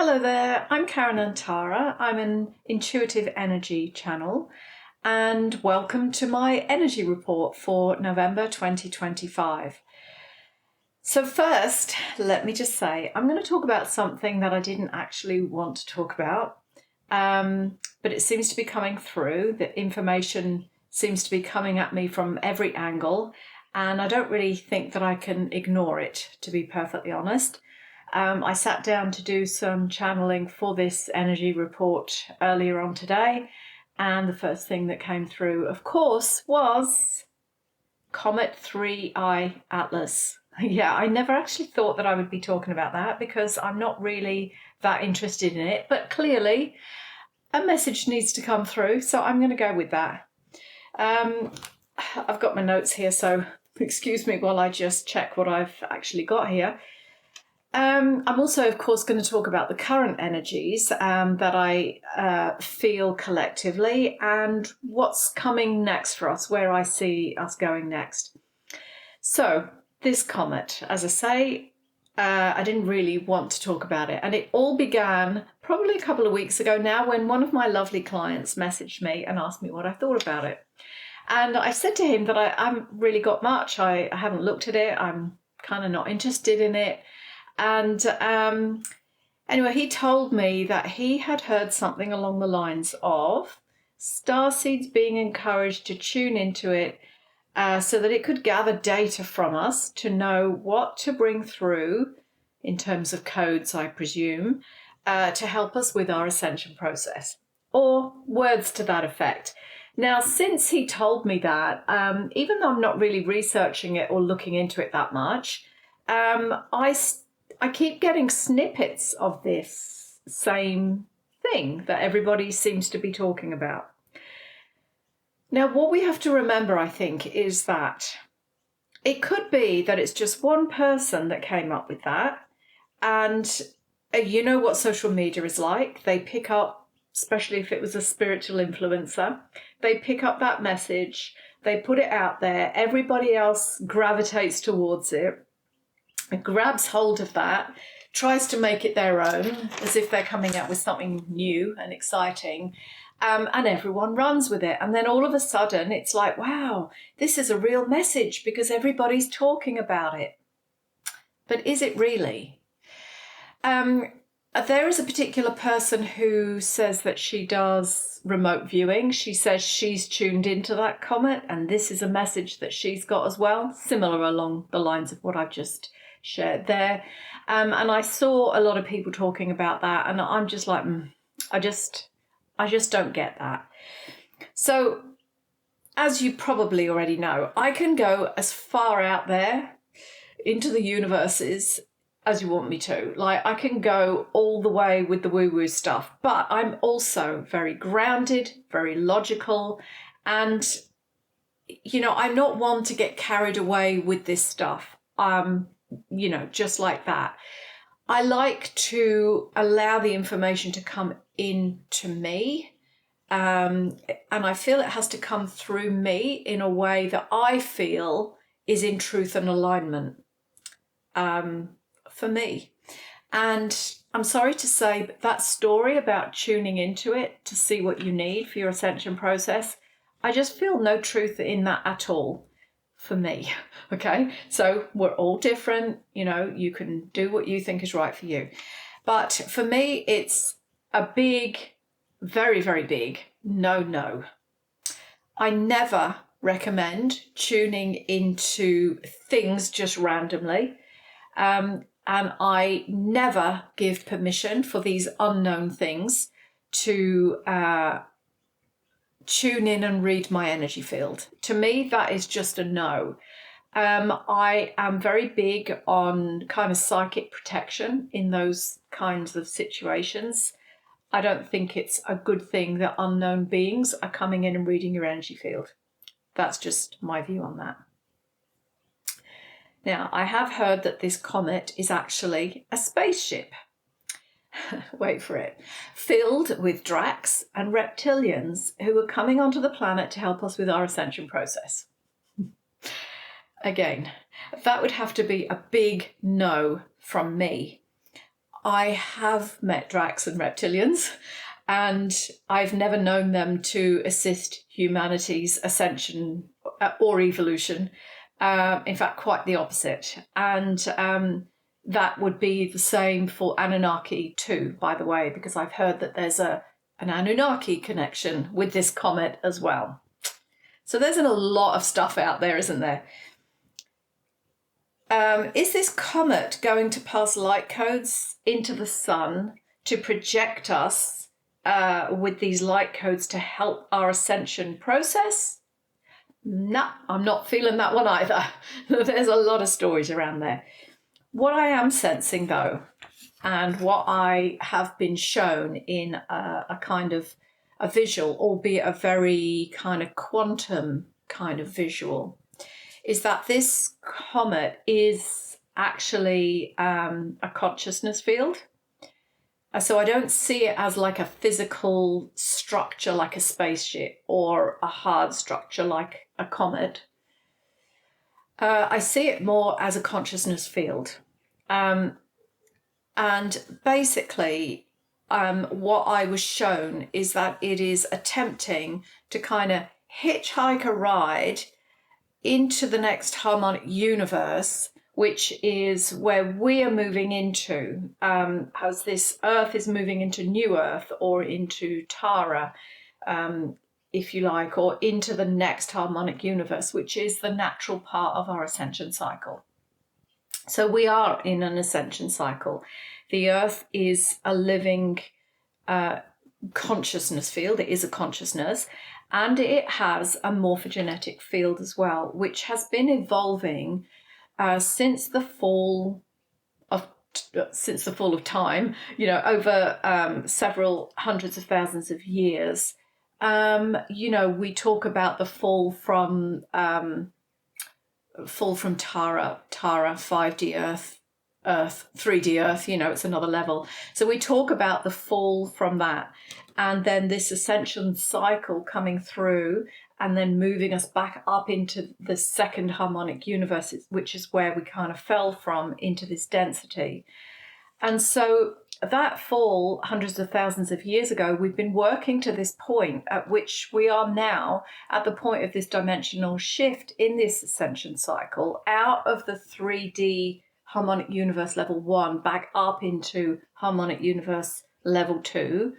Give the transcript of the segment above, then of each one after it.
Hello there, I'm Karen. I'm an intuitive energy channel, and welcome to my energy report for November 2025. So first, let me just say, I'm going to talk about something that I didn't actually want to talk about, but it seems to be coming through. The information seems to be coming at me from every angle, and I don't really think that I can ignore it, to be perfectly honest. I sat down to do some channeling for this energy report earlier on today, and the first thing that came through, of course, was Comet 3I Atlas. Yeah, I never actually thought that I would be talking about that because I'm not really that interested in it, but clearly a message needs to come through, so I'm going to go with that. I've got my notes here, so excuse me while I just check what I've actually got here. I'm also, of course, going to talk about the current energies that I feel collectively and what's coming next for us, where I see us going next. So, this comet, as I say, I didn't really want to talk about it. And it all began probably a couple of weeks ago now when one of my lovely clients messaged me and asked me what I thought about it. And I said to him that I haven't really got much. I haven't looked at it. I'm kind of not interested in it. And anyway, he told me that he had heard something along the lines of starseeds being encouraged to tune into it so that it could gather data from us to know what to bring through in terms of codes, I presume, to help us with our ascension process, or words to that effect. Now, since he told me that, even though I'm not really researching it or looking into it that much, I keep getting snippets of this same thing that everybody seems to be talking about. Now, what we have to remember, I think, is that it could be that it's just one person that came up with that. And you know what social media is like. They pick up, especially if it was a spiritual influencer, they pick up that message, they put it out there, everybody else gravitates towards it. It grabs hold of that, tries to make it their own, as if they're coming out with something new and exciting, and everyone runs with it. And then all of a sudden, it's like, wow, this is a real message because everybody's talking about it. But is it really? There is a particular person who says that she does remote viewing. She says she's tuned into that comet, and this is a message that she's got as well, similar along the lines of what I've just shared there. And I saw a lot of people talking about that, and I'm just like, I just don't get that. So, as you probably already know, I can go as far out there into the universes as you want me to. Like, I can go all the way with the woo-woo stuff, but I'm also very grounded, very logical, and, you know, I'm not one to get carried away with this stuff. Just like that. I like to allow the information to come into me. And I feel it has to come through me in a way that I feel is in truth and alignment for me. And I'm sorry to say, but that story about tuning into it to see what you need for your ascension process, I just feel no truth in that at all. For me, okay? So we're all different, you can do what you think is right for you. But for me, it's a big, very, very big no. I never recommend tuning into things just randomly. And I never give permission for these unknown things to tune in and read my energy field. To me, that is just a no. I am very big on kind of psychic protection in those kinds of situations. I don't think it's a good thing that unknown beings are coming in and reading your energy field. That's just my view on that. Now, I have heard that this comet is actually a spaceship. Wait for it, filled with Dracs and reptilians who are coming onto the planet to help us with our ascension process. Again, that would have to be a big no from me. I have met Dracs and reptilians, and I've never known them to assist humanity's ascension or evolution. In fact, quite the opposite. And that would be the same for Anunnaki too, by the way, because I've heard that there's an Anunnaki connection with this comet as well. So there's a lot of stuff out there, isn't there? Is this comet going to pass light codes into the sun to project us with these light codes to help our ascension process? No, I'm not feeling that one either. There's a lot of stories around there. What I am sensing, though, and what I have been shown in a kind of a visual, albeit a very kind of quantum kind of visual, is that this comet is actually a consciousness field. So I don't see it as like a physical structure like a spaceship or a hard structure like a comet. I see it more as a consciousness field. And basically, what I was shown is that it is attempting to kind of hitchhike a ride into the next harmonic universe, which is where we are moving into, as this Earth is moving into New Earth or into Tara, if you like, or into the next harmonic universe, which is the natural part of our ascension cycle. So we are in an ascension cycle. The Earth is a living consciousness field. It is a consciousness. And it has a morphogenetic field as well, which has been evolving since the fall of time. Over several hundreds of thousands of years. We talk about the fall from Tara, 5D Earth, 3D Earth. It's another level. So we talk about the fall from that. And then this ascension cycle coming through and then moving us back up into the second harmonic universe, which is where we kind of fell from into this density. And so that fall, hundreds of thousands of years ago, we've been working to this point at which we are now at the point of this dimensional shift in this ascension cycle out of the 3D harmonic universe level 1 back up into harmonic universe level 2.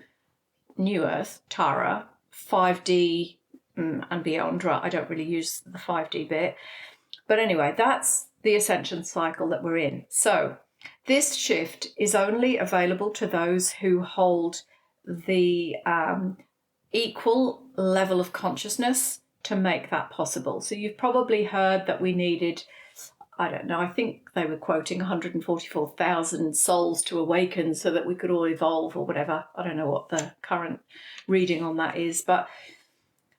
New Earth, Tara, 5D and beyond. Right, I don't really use the 5D bit. But anyway, that's the ascension cycle that we're in. So this shift is only available to those who hold the equal level of consciousness to make that possible. So you've probably heard that we needed, I don't know, I think they were quoting 144,000 souls to awaken so that we could all evolve or whatever. I don't know what the current reading on that is, but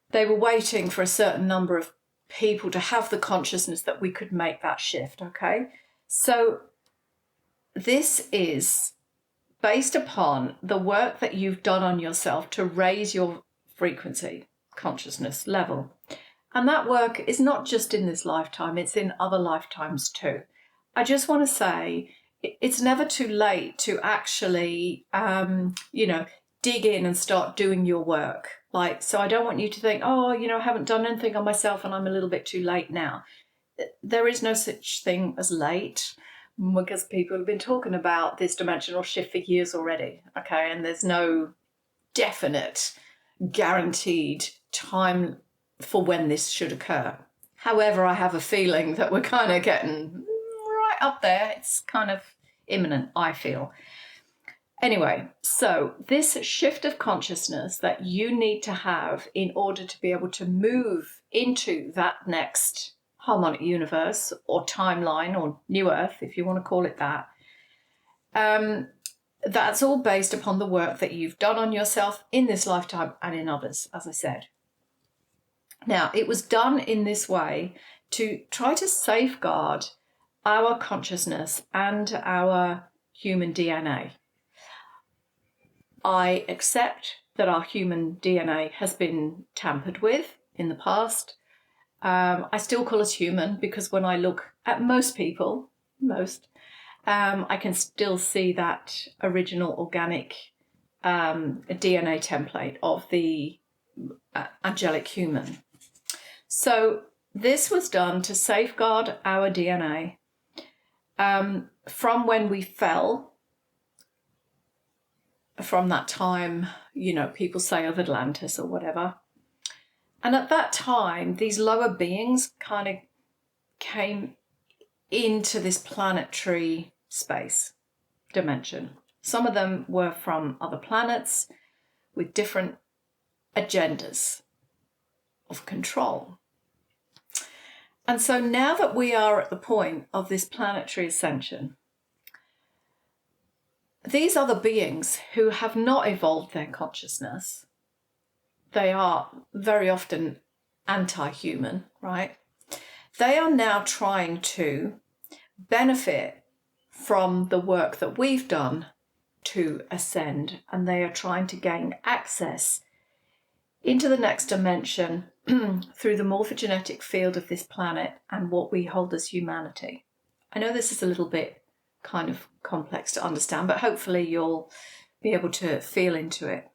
they were waiting for a certain number of people to have the consciousness that we could make that shift, okay? So this is based upon the work that you've done on yourself to raise your frequency, consciousness level. And that work is not just in this lifetime, it's in other lifetimes too. I just want to say it's never too late to actually, dig in and start doing your work. So I don't want you to think, I haven't done anything on myself and I'm a little bit too late now. There is no such thing as late, because people have been talking about this dimensional shift for years already, okay? And there's no definite, guaranteed time for when this should occur. However, I have a feeling that we're kind of getting right up there. It's kind of imminent, I feel. Anyway, so this shift of consciousness that you need to have in order to be able to move into that next harmonic universe or timeline or new Earth, if you want to call it that, that's all based upon the work that you've done on yourself in this lifetime and in others, as I said. Now, it was done in this way to try to safeguard our consciousness and our human DNA. I accept that our human DNA has been tampered with in the past. I still call us human because when I look at most people, I can still see that original organic DNA template of the angelic human. So this was done to safeguard our DNA from when we fell, from that time, people say of Atlantis or whatever. And at that time, these lower beings kind of came into this planetary space dimension. Some of them were from other planets with different agendas of control. And so now that we are at the point of this planetary ascension, these other beings who have not evolved their consciousness, they are very often anti-human, right? They are now trying to benefit from the work that we've done to ascend, and they are trying to gain access into the next dimension through the morphogenetic field of this planet and what we hold as humanity. I know this is a little bit kind of complex to understand, but hopefully you'll be able to feel into it.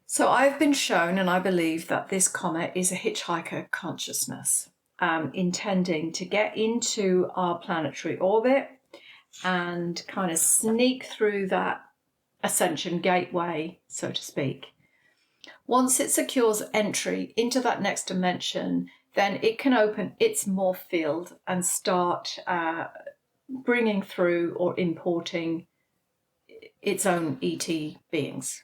So I've been shown, and I believe that this comet is a hitchhiker consciousness, intending to get into our planetary orbit and kind of sneak through that ascension gateway, so to speak. Once it secures entry into that next dimension, then it can open its morph field and start bringing through or importing its own ET beings.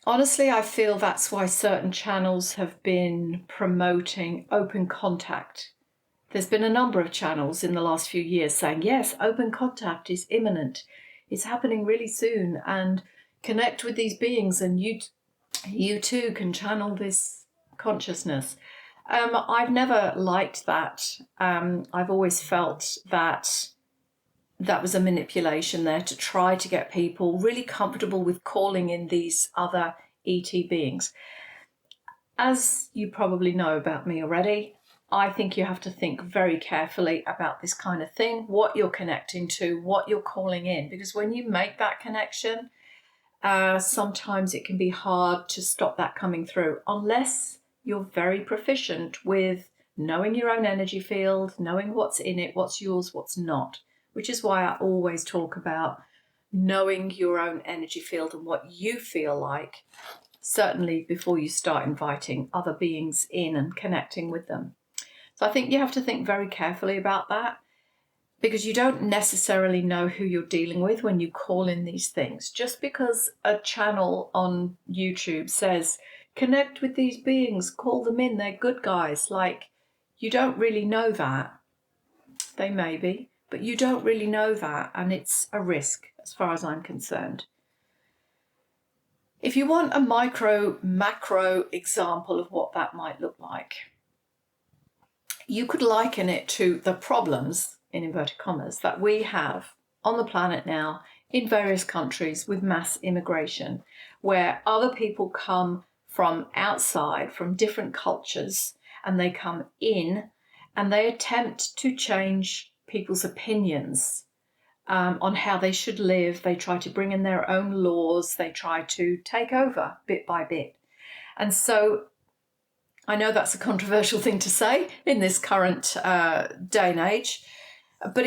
Honestly, I feel that's why certain channels have been promoting open contact. There's been a number of channels in the last few years saying, yes, open contact is imminent. It's happening really soon, and connect with these beings, and you too can channel this consciousness. I've never liked that. I've always felt that was a manipulation there to try to get people really comfortable with calling in these other ET beings. As you probably know about me already, I think you have to think very carefully about this kind of thing, what you're connecting to, what you're calling in, because when you make that connection, sometimes it can be hard to stop that coming through unless you're very proficient with knowing your own energy field, knowing what's in it, what's yours, what's not, which is why I always talk about knowing your own energy field and what you feel like, certainly before you start inviting other beings in and connecting with them. So I think you have to think very carefully about that, because you don't necessarily know who you're dealing with when you call in these things. Just because a channel on YouTube says, connect with these beings, call them in, they're good guys. Like, you don't really know that. They may be, but you don't really know that, and it's a risk as far as I'm concerned. If you want a macro example of what that might look like, you could liken it to the problems, in inverted commas, that we have on the planet now in various countries with mass immigration, where other people come from outside, from different cultures, and they come in and they attempt to change people's opinions on how they should live. They try to bring in their own laws. They try to take over bit by bit. And so I know that's a controversial thing to say in this current day and age, but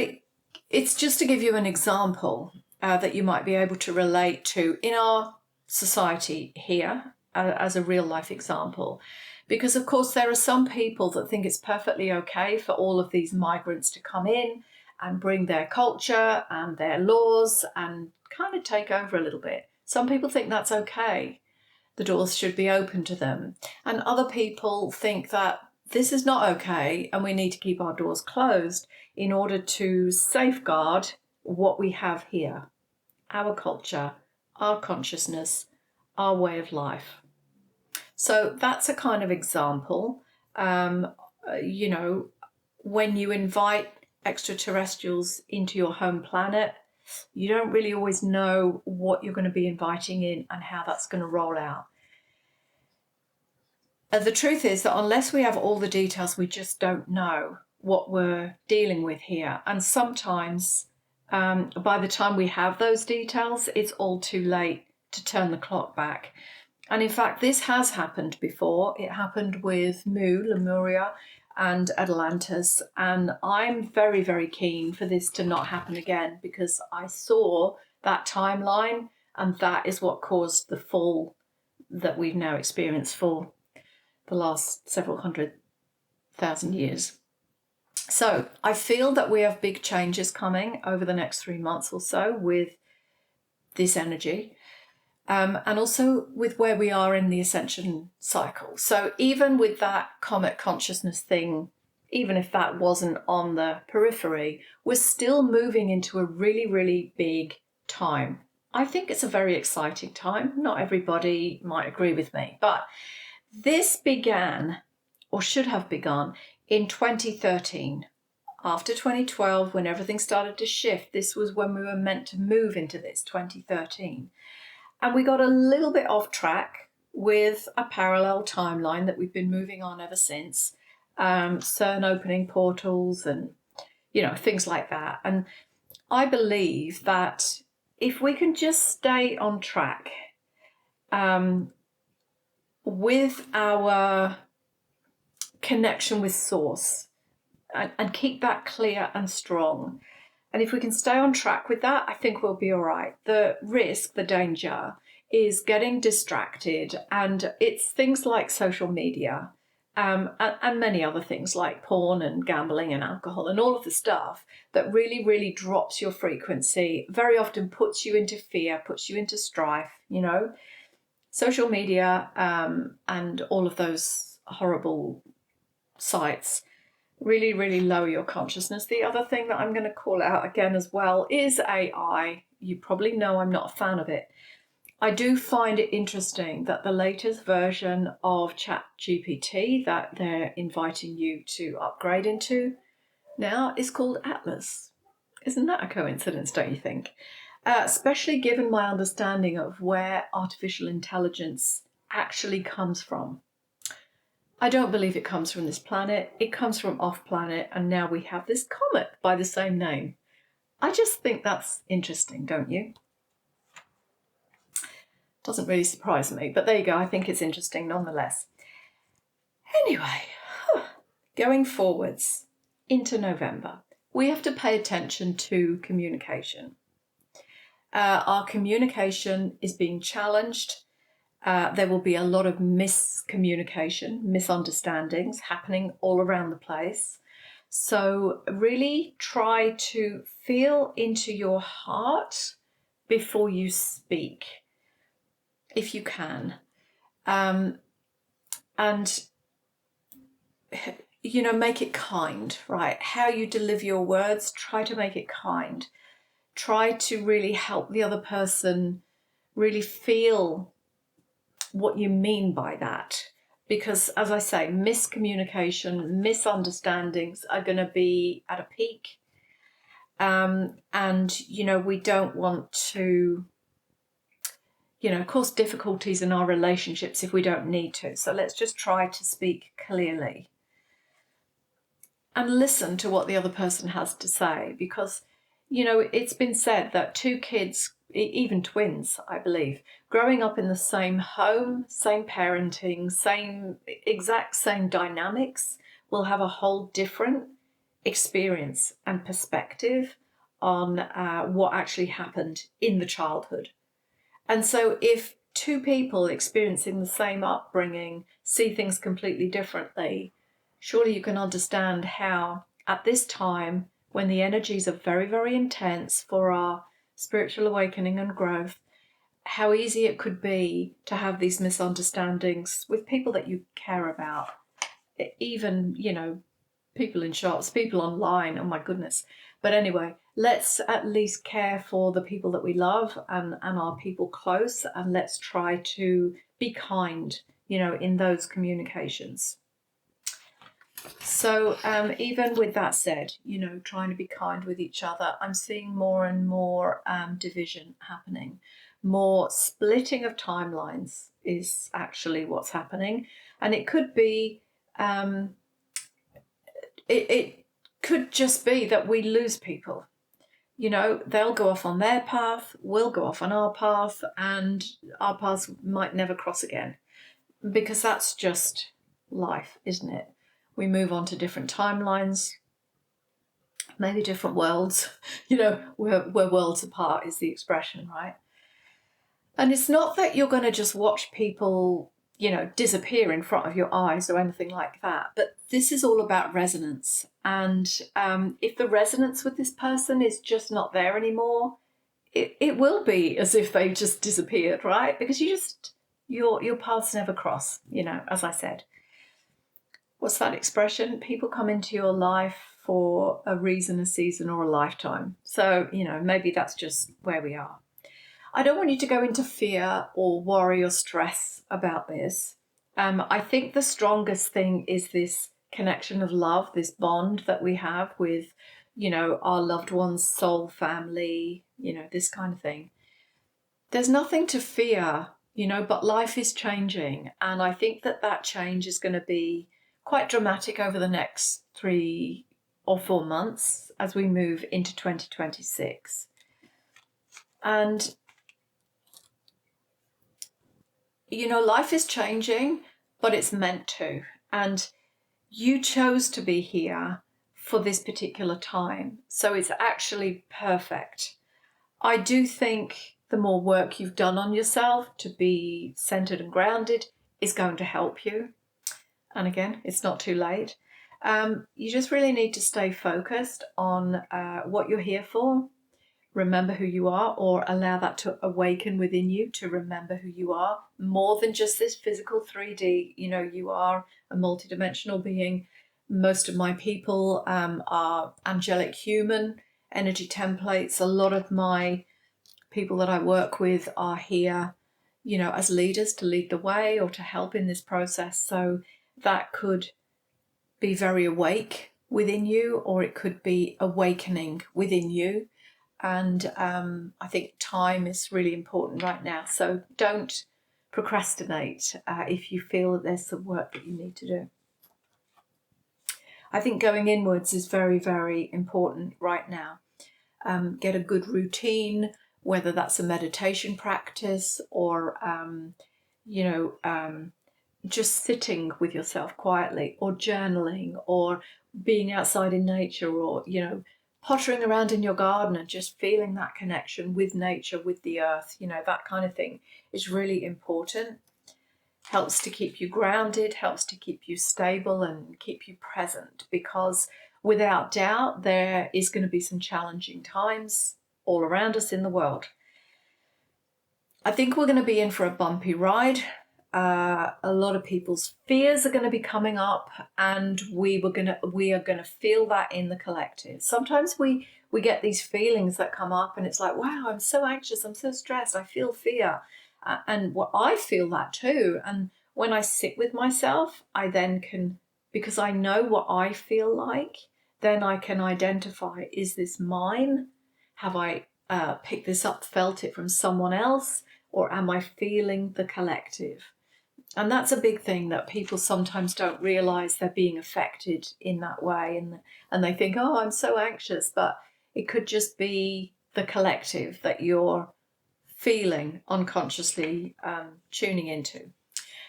it's just to give you an example that you might be able to relate to in our society here as a real life example. Because, of course, there are some people that think it's perfectly okay for all of these migrants to come in and bring their culture and their laws and kind of take over a little bit. Some people think that's okay. The doors should be open to them. And other people think that this is not okay and we need to keep our doors closed in order to safeguard what we have here, our culture, our consciousness, our way of life. So that's a kind of example. When you invite extraterrestrials into your home planet, you don't really always know what you're going to be inviting in and how that's going to roll out. The truth is that unless we have all the details, we just don't know what we're dealing with here. And sometimes by the time we have those details, it's all too late to turn the clock back. And in fact, this has happened before. It happened with Lemuria, and Atlantis. And I'm very, very keen for this to not happen again, because I saw that timeline, and that is what caused the fall that we've now experienced for the last several 100,000 years. So I feel that we have big changes coming over the next 3 months or so with this energy. And also with where we are in the ascension cycle. So even with that comet consciousness thing, even if that wasn't on the periphery, we're still moving into a really, really big time. I think it's a very exciting time. Not everybody might agree with me, but this began, or should have begun, in 2013. After 2012, when everything started to shift, this was when we were meant to move into this, 2013. And we got a little bit off track with a parallel timeline that we've been moving on ever since. CERN opening portals and, things like that. And I believe that if we can just stay on track with our connection with Source and keep that clear and strong, and if we can stay on track with that, I think we'll be all right. The risk, the danger, is getting distracted, and it's things like social media and many other things like porn and gambling and alcohol and all of the stuff that really, really drops your frequency, very often puts you into fear, puts you into strife, Social media and all of those horrible sites really, really lower your consciousness. The other thing that I'm going to call out again as well is AI. You probably know I'm not a fan of it. I do find it interesting that the latest version of ChatGPT that they're inviting you to upgrade into now is called Atlas. Isn't that a coincidence, don't you think? Especially given my understanding of where artificial intelligence actually comes from. I don't believe it comes from this planet. It comes from off planet, and now we have this comet by the same name. I just think that's interesting, don't you? Doesn't really surprise me, but there you go. I think it's interesting nonetheless. Anyway, going forwards into November, we have to pay attention to communication. Our communication is being challenged. There will be a lot of miscommunication, misunderstandings happening all around the place. So really try to feel into your heart before you speak, if you can. And, make it kind, right? How you deliver your words, try to make it kind. Try to really help the other person really feel what you mean by that, because as I say, miscommunication, misunderstandings are going to be at a peak, and we don't want to cause difficulties in our relationships if we don't need to. So let's just try to speak clearly and listen to what the other person has to say, because it's been said that two kids, even twins, I believe, growing up in the same home, same parenting, exact same dynamics, will have a whole different experience and perspective on what actually happened in the childhood. And so if two people experiencing the same upbringing see things completely differently, surely you can understand how at this time, when the energies are very, very intense for our spiritual awakening and growth, how easy it could be to have these misunderstandings with people that you care about. Even, people in shops, people online, oh my goodness. But anyway, let's at least care for the people that we love and our people close, and let's try to be kind, in those communications. So even with that said, trying to be kind with each other, I'm seeing more and more division happening. More splitting of timelines is actually what's happening. And it could be, it could just be that we lose people. You know, they'll go off on their path, we'll go off on our path, and our paths might never cross again, because that's just life, isn't it? We move on to different timelines, maybe different worlds. You know, we're worlds apart is the expression, right? And it's not that you're going to just watch people, you know, disappear in front of your eyes or anything like that, but this is all about resonance. And if the resonance with this person is just not there anymore, it will be as if they just disappeared, right? Because your paths never cross, you know, as I said. What's that expression? People come into your life for a reason, a season, or a lifetime. So, you know, maybe that's just where we are. I don't want you to go into fear or worry or stress about this. I think the strongest thing is this connection of love, this bond that we have with, you know, our loved ones, soul family, you know, this kind of thing. There's nothing to fear, you know, but life is changing. And I think that change is going to be quite dramatic over the next 3 or 4 months as we move into 2026. And you know, life is changing, but it's meant to. And you chose to be here for this particular time. So it's actually perfect. I do think the more work you've done on yourself to be centered and grounded is going to help you. And again, it's not too late. You just really need to stay focused on what you're here for. Remember who you are, or allow that to awaken within you to remember who you are, more than just this physical 3D. You know, you are a multidimensional being. Most of my people are angelic human energy templates. A lot of my people that I work with are here, you know, as leaders to lead the way or to help in this process. So that could be very awake within you, or it could be awakening within you. And I think time is really important right now. So don't procrastinate if you feel that there's some work that you need to do. I think going inwards is very, very important right now. Get a good routine, whether that's a meditation practice or, just sitting with yourself quietly, or journaling, or being outside in nature, or, you know, pottering around in your garden and just feeling that connection with nature, with the earth, you know, that kind of thing is really important. Helps to keep you grounded, helps to keep you stable and keep you present, because without doubt there is going to be some challenging times all around us in the world. I think we're going to be in for a bumpy ride. A lot of people's fears are going to be coming up, and we are going to feel that in the collective. Sometimes we get these feelings that come up, and it's like, wow, I'm so anxious, I'm so stressed, I feel fear, and I feel that too. And when I sit with myself, I then can, because I know what I feel like, then I can identify: is this mine? Have I picked this up, felt it from someone else, or am I feeling the collective? And that's a big thing that people sometimes don't realize they're being affected in that way. And they think, oh, I'm so anxious. But it could just be the collective that you're feeling unconsciously tuning into.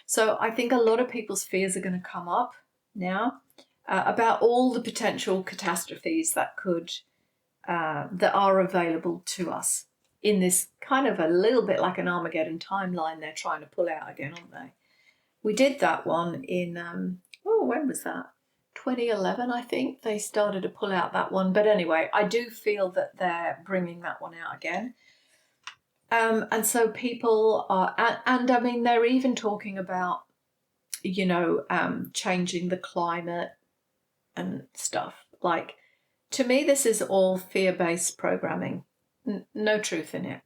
So I think a lot of people's fears are going to come up now about all the potential catastrophes that are available to us in this kind of a little bit like an Armageddon timeline they're trying to pull out again, aren't they? We did that one in, when was that? 2011, I think. They started to pull out that one. But anyway, I do feel that they're bringing that one out again. And so people are, and I mean, they're even talking about, changing the climate and stuff. Like, to me, this is all fear-based programming. No truth in it.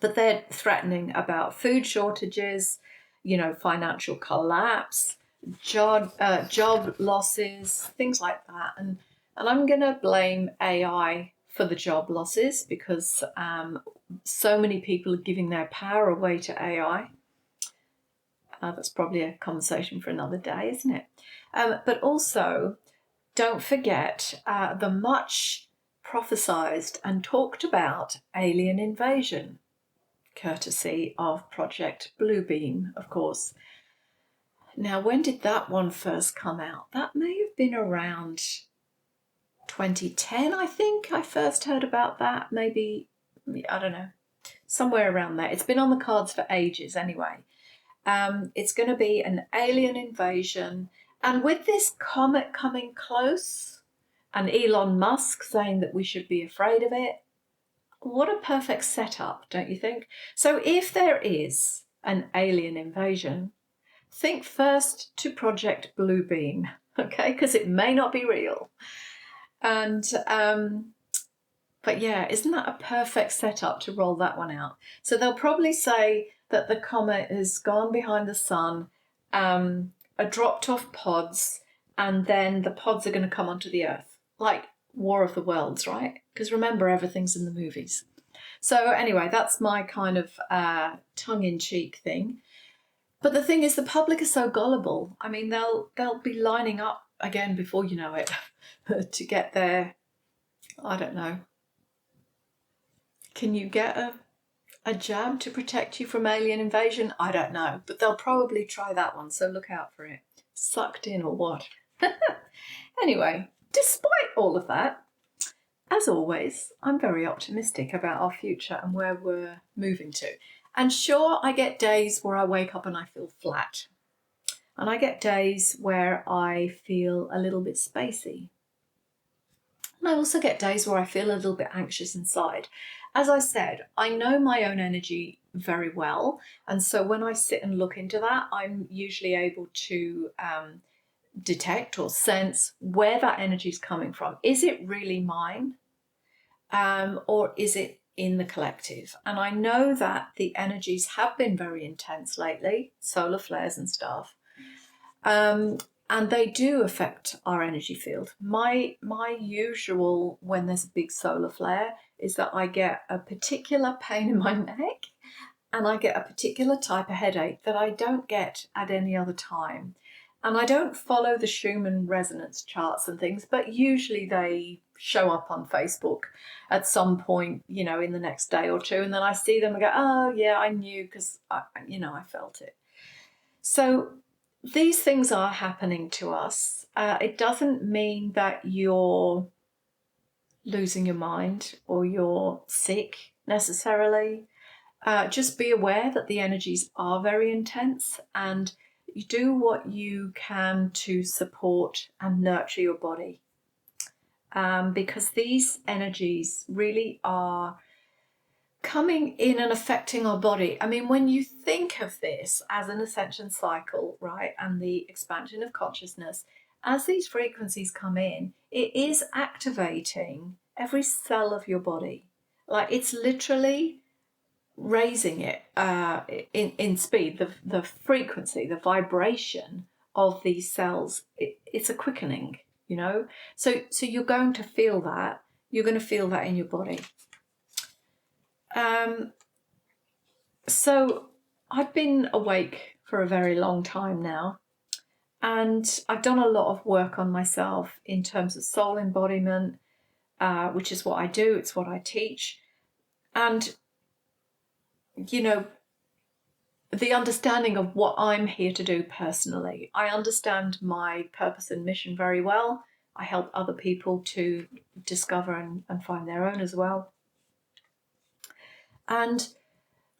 But they're threatening about food shortages, financial collapse, job losses, things like that. And I'm going to blame AI for the job losses, because so many people are giving their power away to AI. That's probably a conversation for another day, isn't it? But also, don't forget the much prophesized and talked about alien invasion, courtesy of Project Bluebeam, of course. Now, when did that one first come out? That may have been around 2010, I think. I first heard about that. Maybe, I don't know, somewhere around there. It's been on the cards for ages anyway. It's going to be an alien invasion. And with this comet coming close and Elon Musk saying that we should be afraid of it, what a perfect setup, don't you think? So if there is an alien invasion, think first to Project Bluebeam, okay? Because it may not be real. And, but yeah, isn't that a perfect setup to roll that one out? So they'll probably say that the comet has gone behind the sun, dropped off pods, and then the pods are going to come onto the Earth, like War of the Worlds, right? Because remember, everything's in the movies. So anyway, that's my kind of tongue-in-cheek thing. But the thing is, the public is so gullible. I mean, they'll be lining up again before you know it to get their, I don't know. Can you get a jab to protect you from alien invasion? I don't know, but they'll probably try that one, so look out for it. Sucked in or what? Anyway, despite all of that, as always, I'm very optimistic about our future and where we're moving to. And sure, I get days where I wake up and I feel flat. And I get days where I feel a little bit spacey. And I also get days where I feel a little bit anxious inside. As I said, I know my own energy very well. And so when I sit and look into that, I'm usually able to detect or sense where that energy is coming from. Is it really mine? Or is it in the collective? And I know that the energies have been very intense lately, solar flares and stuff. And they do affect our energy field. My usual, when there's a big solar flare, is that I get a particular pain in my neck and I get a particular type of headache that I don't get at any other time. And I don't follow the Schumann resonance charts and things, but usually they show up on Facebook at some point, you know, in the next day or two. And then I see them and go, oh, yeah, I knew because, I felt it. So these things are happening to us. It doesn't mean that you're losing your mind or you're sick necessarily. Just be aware that the energies are very intense, and you do what you can to support and nurture your body. Because these energies really are coming in and affecting our body. I mean, when you think of this as an ascension cycle, right, and the expansion of consciousness, as these frequencies come in, it is activating every cell of your body. Like, it's literally raising it in speed, the frequency, the vibration of these cells. It's a quickening, you know. So you're going to feel that. You're going to feel that in your body. So I've been awake for a very long time now, and I've done a lot of work on myself in terms of soul embodiment, which is what I do. It's what I teach. And, you know, the understanding of what I'm here to do personally. I understand my purpose and mission very well. I help other people to discover and find their own as well. And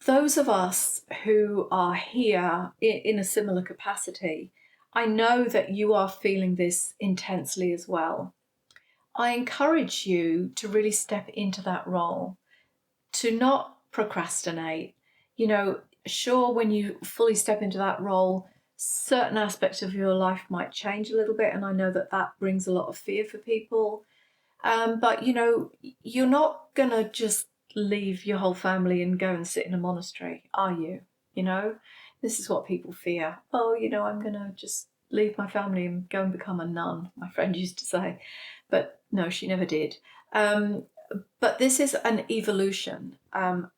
those of us who are here in a similar capacity, I know that you are feeling this intensely as well. I encourage you to really step into that role, to not procrastinate. You know, sure, when you fully step into that role, certain aspects of your life might change a little bit, and I know that that brings a lot of fear for people. But, you know, you're not going to just leave your whole family and go and sit in a monastery, are you? You know, this is what people fear. Oh, you know, I'm going to just leave my family and go and become a nun, my friend used to say. But no, she never did. But this is an evolution.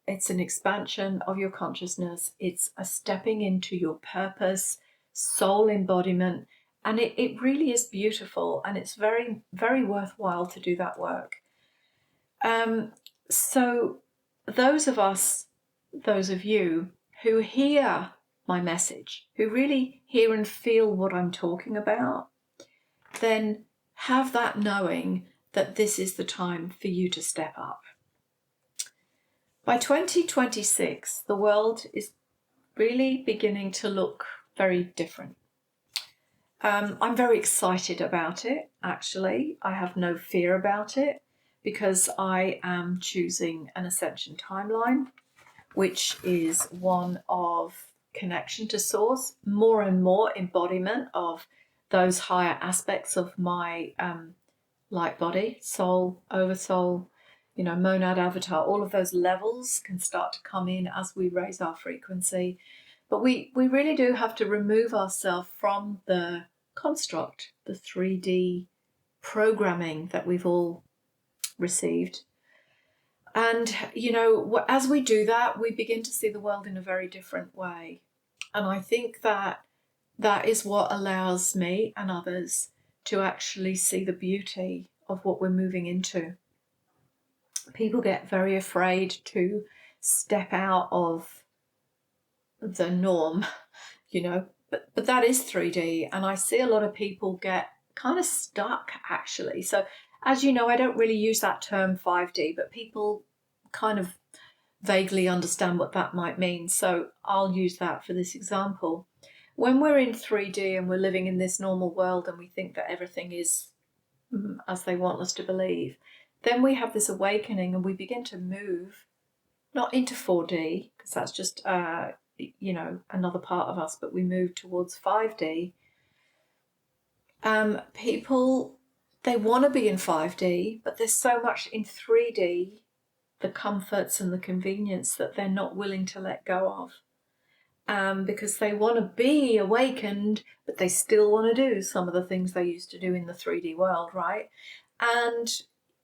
It's an expansion of your consciousness. It's a stepping into your purpose, soul embodiment, And it really is beautiful, and it's very, very worthwhile to do that work. So those of you who hear my message, who really hear and feel what I'm talking about, then have that knowing that this is the time for you to step up. By 2026, the world is really beginning to look very different. I'm very excited about it, actually. I have no fear about it because I am choosing an ascension timeline, which is one of connection to source, more and more embodiment of those higher aspects of my light body, soul, oversoul, monad, avatar. All of those levels can start to come in as we raise our frequency. But we really do have to remove ourselves from the construct, the 3D programming that we've all received. And, as we do that, we begin to see the world in a very different way. And I think that is what allows me and others to actually see the beauty of what we're moving into. People get very afraid to step out of the norm, but that is 3D, and I see a lot of people get kind of stuck, actually. So, as you know, I don't really use that term 5D, but people kind of vaguely understand what that might mean. So I'll use that for this example. When we're in 3D and we're living in this normal world and we think that everything is as they want us to believe, then we have this awakening and we begin to move, not into 4D, because that's just, another part of us, but we move towards 5D. People, they want to be in 5D, but there's so much in 3D, the comforts and the convenience, that they're not willing to let go of. Because they want to be awakened, but they still want to do some of the things they used to do in the 3D world, right? And,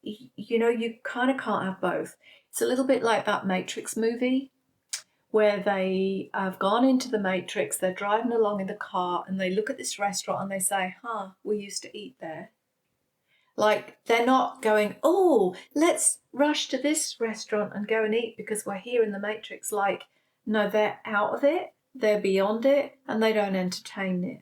you kind of can't have both. It's a little bit like that Matrix movie, where they have gone into the Matrix, they're driving along in the car, and they look at this restaurant and they say, we used to eat there. Like, they're not going, let's rush to this restaurant and go and eat because we're here in the Matrix. Like, no, they're out of it, they're beyond it, and they don't entertain it.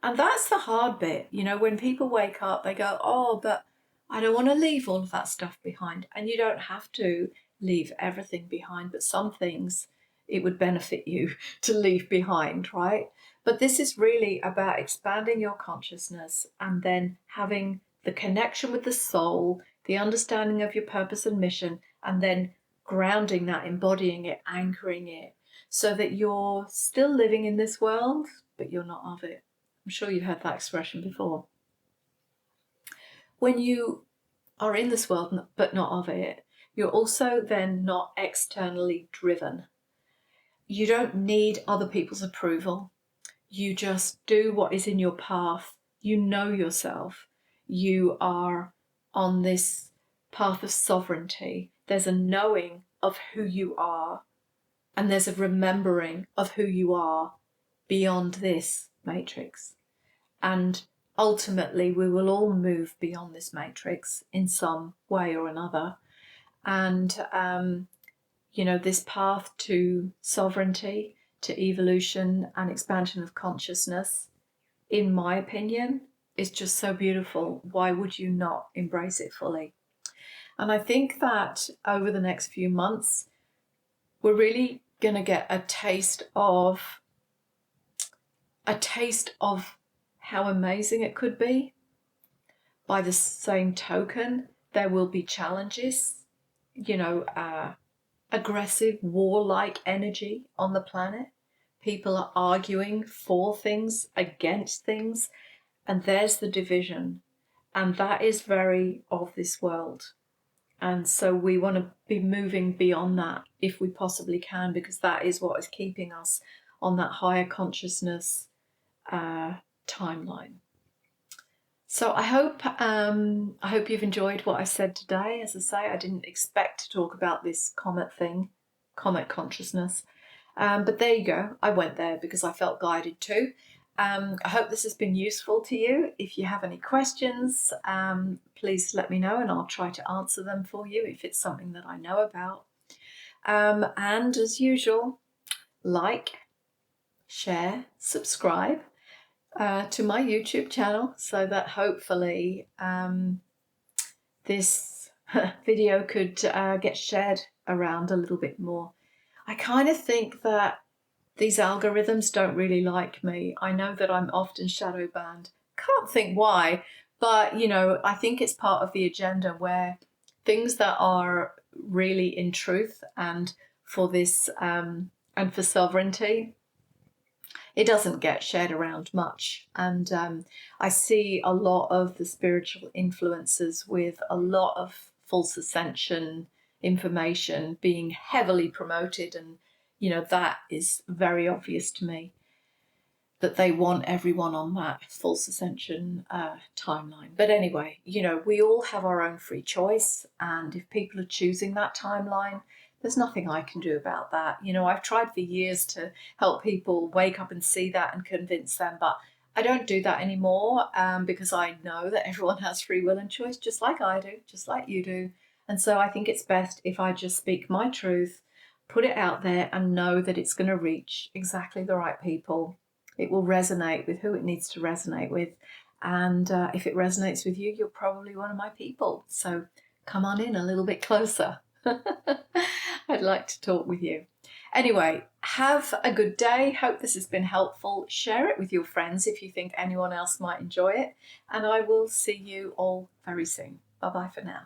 And that's the hard bit. When people wake up, they go, but I don't want to leave all of that stuff behind. And you don't have to leave everything behind, but some things it would benefit you to leave behind, right? But this is really about expanding your consciousness and then having the connection with the soul, the understanding of your purpose and mission, and then grounding that, embodying it, anchoring it, so that you're still living in this world, but you're not of it. I'm sure you've heard that expression before. When you are in this world, but not of it, you're also then not externally driven. You don't need other people's approval. You just do what is in your path. You know yourself. You are on this path of sovereignty. There's a knowing of who you are, and there's a remembering of who you are beyond this matrix. And ultimately, we will all move beyond this matrix in some way or another. And, this path to sovereignty, to evolution and expansion of consciousness, in my opinion, is just so beautiful. Why would you not embrace it fully? And I think that over the next few months, we're really going to get a taste of how amazing it could be. By the same token, there will be challenges, aggressive, warlike energy on the planet. People are arguing for things, against things, and there's the division. And that is very of this world. And so we want to be moving beyond that if we possibly can, because that is what is keeping us on that higher consciousness timeline. So I hope you've enjoyed what I said today. As I say, I didn't expect to talk about this comet thing, comet consciousness. But there you go. I went there because I felt guided to. I hope this has been useful to you. If you have any questions, please let me know and I'll try to answer them for you if it's something that I know about. And as usual, like, share, subscribe to my YouTube channel so that hopefully this video could get shared around a little bit more. I kind of think that these algorithms don't really like me. I know that I'm often shadow banned. Can't think why, but I think it's part of the agenda where things that are really in truth and for this and for sovereignty, it doesn't get shared around much. And I see a lot of the spiritual influences with a lot of false ascension information being heavily promoted, and that is very obvious to me that they want everyone on that false ascension timeline. But anyway, we all have our own free choice, and if people are choosing that timeline, there's nothing I can do about that. I've tried for years to help people wake up and see that and convince them, but I don't do that anymore because I know that everyone has free will and choice, just like I do, just like you do. And so I think it's best if I just speak my truth, put it out there, and know that it's going to reach exactly the right people. It will resonate with who it needs to resonate with. And if it resonates with you, you're probably one of my people. So come on in a little bit closer. I'd like to talk with you. Anyway, have a good day. Hope this has been helpful. Share it with your friends if you think anyone else might enjoy it. And I will see you all very soon. Bye-bye for now.